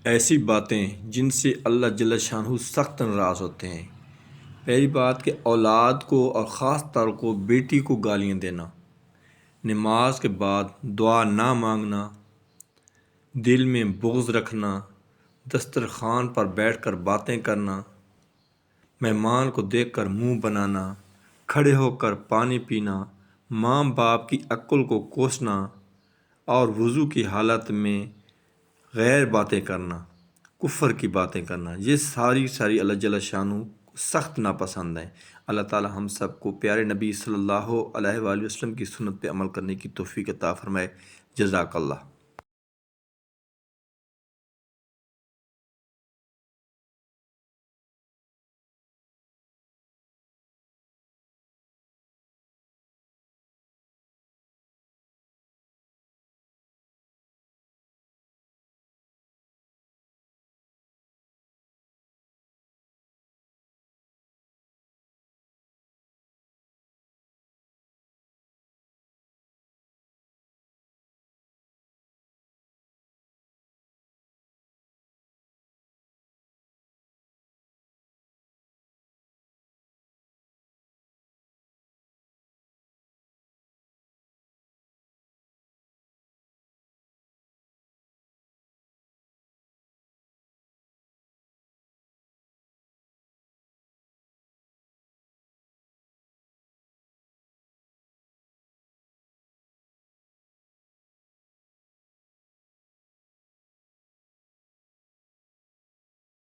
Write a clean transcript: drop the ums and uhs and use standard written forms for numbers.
ایسی باتیں جن سے اللہ جل شانہ سخت ناراض ہوتے ہیں۔ پہلی بات کہ اولاد کو اور خاص طور کو بیٹی کو گالیاں دینا، نماز کے بعد دعا نہ مانگنا، دل میں بغض رکھنا، دسترخوان پر بیٹھ کر باتیں کرنا، مہمان کو دیکھ کر منہ بنانا، کھڑے ہو کر پانی پینا، ماں باپ کی عقل کو کوسنا اور وضو کی حالت میں غیر باتیں کرنا، کفر کی باتیں کرنا، یہ ساری اللہ جل شانہ سخت ناپسند ہیں۔ اللہ تعالی ہم سب کو پیارے نبی صلی اللہ علیہ وآلہ وسلم کی سنت پہ عمل کرنے کی توفیق عطا فرمائے۔ جزاک اللہ۔